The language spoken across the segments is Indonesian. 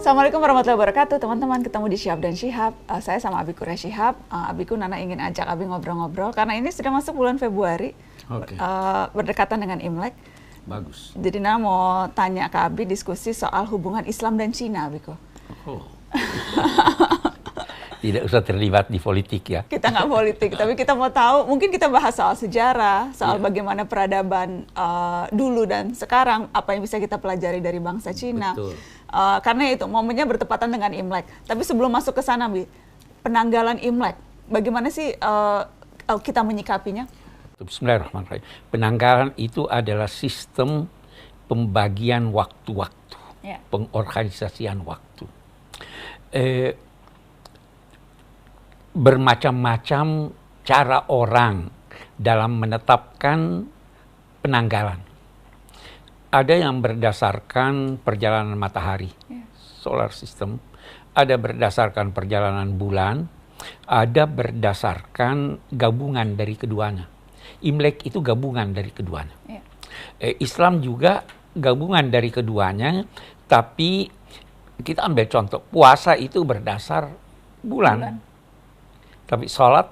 Assalamualaikum warahmatullahi wabarakatuh, teman-teman. Ketemu di Syihab dan Syihab. Saya sama Abi Kurnia Syihab. Abiku Nana ingin ajak Abi ngobrol-ngobrol karena ini sudah masuk bulan Februari. Oke. Berdekatan dengan Imlek. Bagus. Jadi Nana mau tanya ke Abi diskusi soal hubungan Islam dan Cina, Abiku. Oh. Tidak usah terlibat di politik ya. Kita nggak politik, tapi kita mau tahu, mungkin kita bahas soal sejarah, soal bagaimana peradaban dulu dan sekarang, apa yang bisa kita pelajari dari bangsa Cina. Betul. Karena itu momennya bertepatan dengan Imlek. Tapi sebelum masuk ke sana, Bi, penanggalan Imlek, bagaimana sih kita menyikapinya? Bismillahirrahmanirrahim. Penanggalan itu adalah sistem pembagian waktu-waktu, pengorganisasian waktu. Bermacam-macam cara orang dalam menetapkan penanggalan. Ada yang berdasarkan perjalanan matahari, solar system. Ada berdasarkan perjalanan bulan. Ada berdasarkan gabungan dari keduanya. Imlek itu gabungan dari keduanya. Islam juga gabungan dari keduanya, tapi kita ambil contoh, puasa itu berdasar bulan. Tapi sholat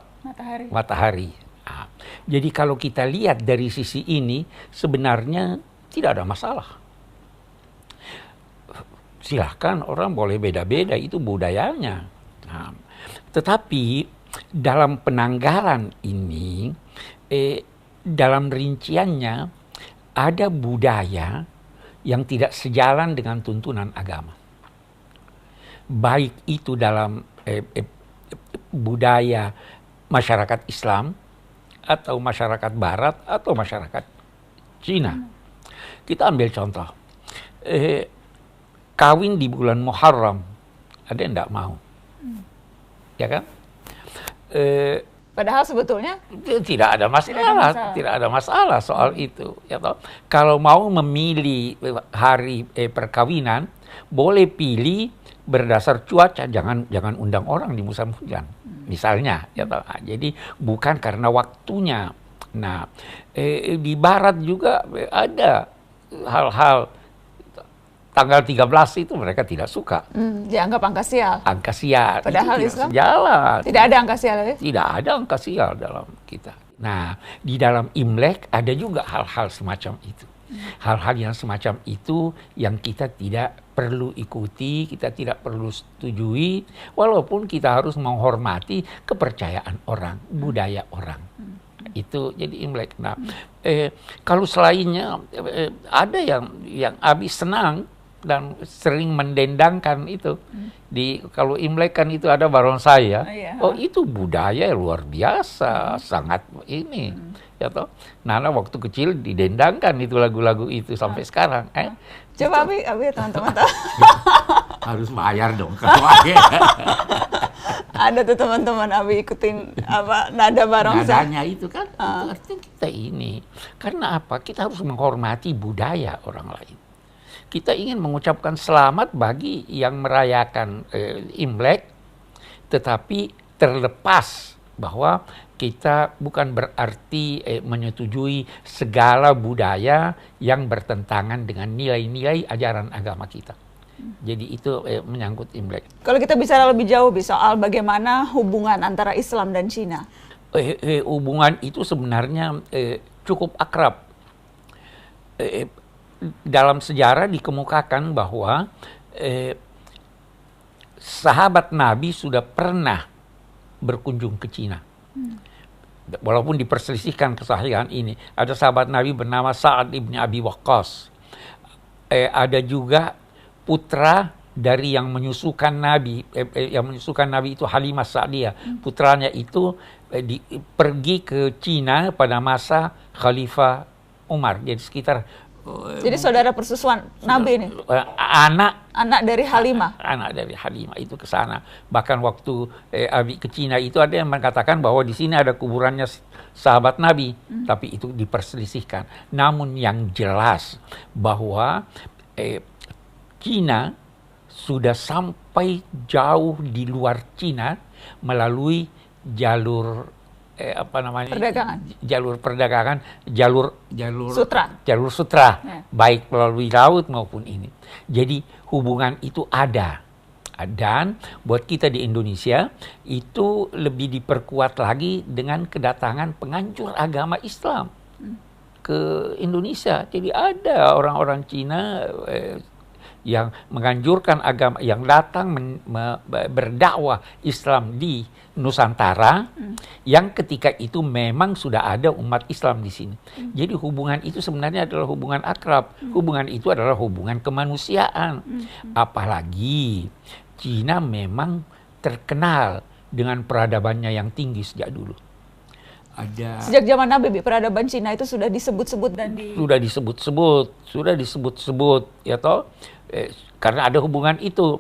matahari. Nah, jadi kalau kita lihat dari sisi ini sebenarnya tidak ada masalah. Silahkan orang boleh beda-beda, itu budayanya. Nah, tetapi dalam penanggalan ini, dalam rinciannya ada budaya yang tidak sejalan dengan tuntunan agama. Baik itu dalam budaya masyarakat Islam atau masyarakat Barat atau masyarakat Cina. Kita ambil contoh, kawin di bulan Muharram, ada yang tidak mau, ya kan? Padahal sebetulnya tidak ada masalah soal itu. Ya toh? Kalau mau memilih hari perkawinan, boleh pilih berdasar cuaca, jangan undang orang di musim hujan, misalnya. Ya toh? Nah, jadi bukan karena waktunya. Nah, di Barat juga ada hal-hal tanggal 13 itu mereka tidak suka. Dianggap angka sial. Angka sial. Padahal itu Islam sejalan. tidak ada angka sial ya? Tidak ada angka sial dalam kita. Nah, di dalam Imlek ada juga hal-hal semacam itu. Hal-hal yang semacam itu yang kita tidak perlu ikuti, kita tidak perlu setujui, walaupun kita harus menghormati kepercayaan orang, budaya orang. Itu jadi Imlek. Nah, kalau selainnya ada yang Abi senang dan sering mendendangkan itu. Kalau Imlek kan itu ada barongsai ya. Oh, itu budaya luar biasa, sangat ini. Ya toh. Nana waktu kecil didendangkan itu lagu-lagu itu sampai sekarang. Coba Abi teman-teman tahu. Harus bayar dong kalau Ada tuh teman-teman Abi ikutin nada barongsai. Nadanya itu kan, itu artinya kita ini. Karena apa? Kita harus menghormati budaya orang lain. Kita ingin mengucapkan selamat bagi yang merayakan Imlek, tetapi terlepas bahwa kita bukan berarti menyetujui segala budaya yang bertentangan dengan nilai-nilai ajaran agama kita. Jadi itu menyangkut Imlek. Kalau kita bicara lebih jauh soal bagaimana hubungan antara Islam dan Cina. Hubungan itu sebenarnya cukup akrab. Dalam sejarah dikemukakan bahwa sahabat Nabi sudah pernah berkunjung ke Cina. Walaupun diperselisihkan kesahihan ini. Ada sahabat Nabi bernama Sa'ad ibn Abi Waqqas. Ada juga putra dari yang menyusukan Nabi. Yang menyusukan Nabi itu Halimah Sa'diyah. Putranya itu pergi ke Cina pada masa Khalifah Umar. Jadi sekitar jadi saudara persusuan Nabi ini? Anak dari Halimah? Anak dari Halimah itu ke sana. Bahkan waktu Abi ke Cina itu ada yang mengatakan bahwa di sini ada kuburannya sahabat Nabi. Tapi itu diperselisihkan. Namun yang jelas bahwa Cina sudah sampai jauh di luar Cina melalui jalur Perdagangan. jalur perdagangan, jalur Sutra. jalur sutra, Ya. baik melalui laut maupun ini. Jadi hubungan itu ada. Dan buat kita di Indonesia itu lebih diperkuat lagi dengan kedatangan penganjur agama Islam ke Indonesia. Jadi ada orang-orang Cina yang menganjurkan agama, yang datang berdakwah Islam di Nusantara, yang ketika itu memang sudah ada umat Islam di sini. Jadi hubungan itu sebenarnya adalah hubungan akrab. Hubungan itu adalah hubungan kemanusiaan. Apalagi Cina memang terkenal dengan peradabannya yang tinggi sejak dulu. Sejak zaman Nabi, peradaban Cina itu sudah disebut-sebut dan sudah disebut-sebut, ya toh, karena ada hubungan itu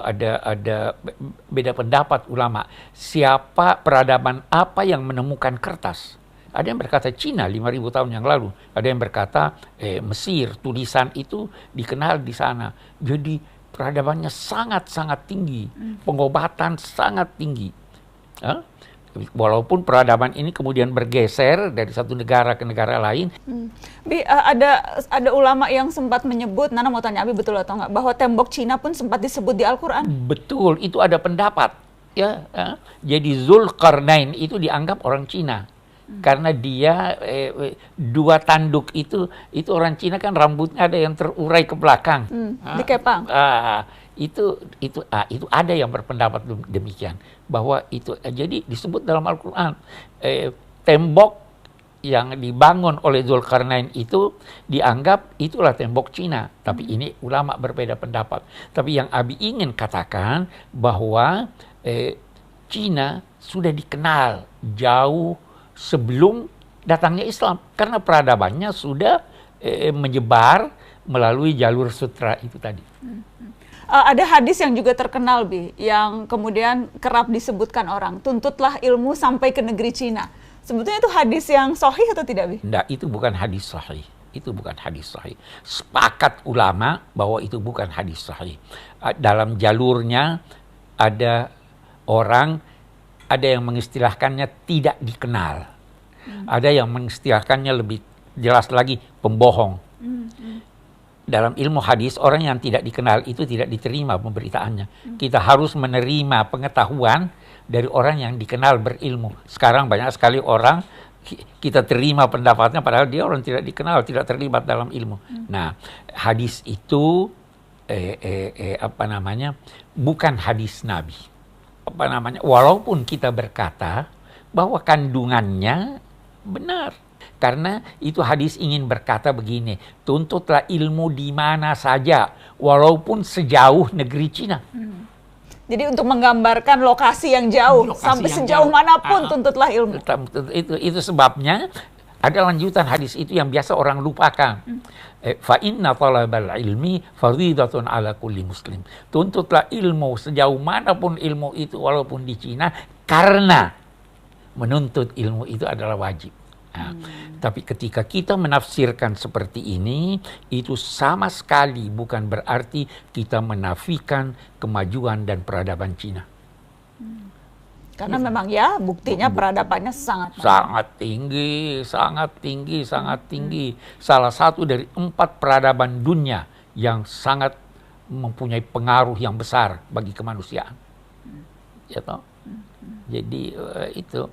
ada beda pendapat ulama. Siapa peradaban apa yang menemukan kertas? Ada yang berkata Cina 5.000 tahun yang lalu, ada yang berkata Mesir, tulisan itu dikenal di sana. Jadi peradabannya sangat-sangat tinggi, pengobatan sangat tinggi. Walaupun peradaban ini kemudian bergeser dari satu negara ke negara lain. Bi, ada ulama yang sempat menyebut, Nana mau tanya Abi betul atau enggak, bahwa tembok Cina pun sempat disebut di Al-Quran. Betul, itu ada pendapat. Jadi Zulkarnain itu dianggap orang Cina. Karena dia dua tanduk itu orang Cina kan rambutnya ada yang terurai ke belakang. Dikepang. Itu ada yang berpendapat demikian, bahwa itu jadi disebut dalam Al-Quran. Tembok yang dibangun oleh Zulkarnain itu dianggap itulah tembok Cina. Tapi ini ulama berbeda pendapat. Tapi yang Abi ingin katakan bahwa Cina sudah dikenal jauh sebelum datangnya Islam, karena peradabannya sudah menyebar melalui jalur sutra itu tadi. Ada hadis yang juga terkenal, Bi, yang kemudian kerap disebutkan orang, tuntutlah ilmu sampai ke negeri Cina. Sebetulnya itu hadis yang sahih atau tidak, Bi? Tidak, itu bukan hadis sahih. Itu bukan hadis sahih. Sepakat ulama bahwa itu bukan hadis sahih. Dalam jalurnya ada orang, ada yang mengistilahkannya tidak dikenal. Ada yang mengistilahkannya lebih jelas lagi, pembohong. Dalam ilmu hadis, orang yang tidak dikenal itu tidak diterima pemberitaannya. Kita harus menerima pengetahuan dari orang yang dikenal berilmu. Sekarang banyak sekali orang, kita terima pendapatnya padahal dia orang tidak dikenal, tidak terlibat dalam ilmu. Nah, hadis itu bukan hadis Nabi. Walaupun kita berkata bahwa kandungannya benar, karena itu hadis ingin berkata begini, tuntutlah ilmu di mana saja walaupun sejauh negeri Cina. Jadi untuk menggambarkan lokasi yang jauh, sampai sejauh manapun tuntutlah ilmu. Itu sebabnya ada lanjutan hadis itu yang biasa orang lupakan. Fa inna talabal ilmi fardhidatun ala kulli muslim. Tuntutlah ilmu sejauh manapun ilmu itu walaupun di Cina, karena menuntut ilmu itu adalah wajib. Tapi ketika kita menafsirkan seperti ini, itu sama sekali bukan berarti kita menafikan kemajuan dan peradaban Cina. Karena memang ya buktinya peradabannya sangat tinggi. Salah satu dari 4 peradaban dunia yang sangat mempunyai pengaruh yang besar bagi kemanusiaan. Ya toh? Jadi itu.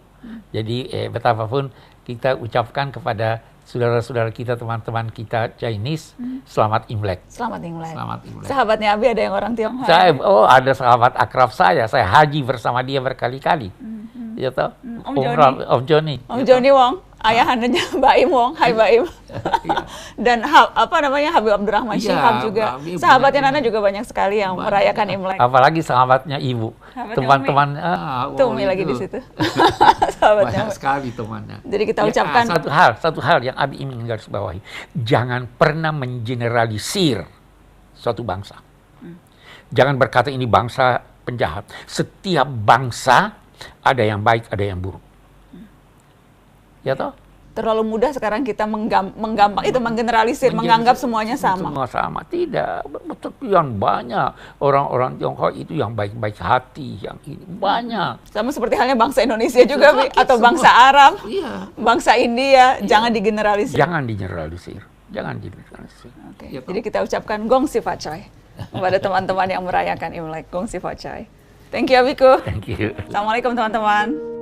Jadi betapapun kita ucapkan kepada saudara-saudara kita, teman-teman kita Chinese, selamat Imlek. Selamat Imlek. Selamat Imlek. Sahabatnya Abi ada yang orang Tionghoa? Ada sahabat akrab saya haji bersama dia berkali-kali. Ya toh? Om Joni. Om Joni Wong, ayahandanya Baim Wong. Hai Baim. Dan Habib Abdurrahman Syihab juga. Sahabatnya Nana juga banyak sekali yang merayakan Imlek. Apalagi sahabatnya Ibu. Teman-teman Umi lagi di situ. Banyak sekali temannya. Jadi kita ucapkan satu hal yang Abi ingin garis bawahi. Jangan pernah mengeneralisir suatu bangsa. Jangan berkata ini bangsa penjahat. Setiap bangsa ada yang baik, ada yang buruk. Ya toh? Terlalu mudah sekarang kita menggampang itu menggeneralisir, menganggap semuanya sama. Semua sama. Tidak. Sekian banyak orang-orang Tionghoa itu yang baik-baik hati, yang ini banyak. Sama seperti halnya bangsa Indonesia juga, Bi, atau semua. bangsa Arab, Iya. bangsa India, jangan digeneralisir. Jangan digeneralisir. Jangan digeneralisir. Oke. Ya, Jadi kita ucapkan Gong Si Fa Chai kepada teman-teman yang merayakan Imlek. Gong Si Fa Chai. Thank you, Abiku. Thank you. Assalamualaikum teman-teman.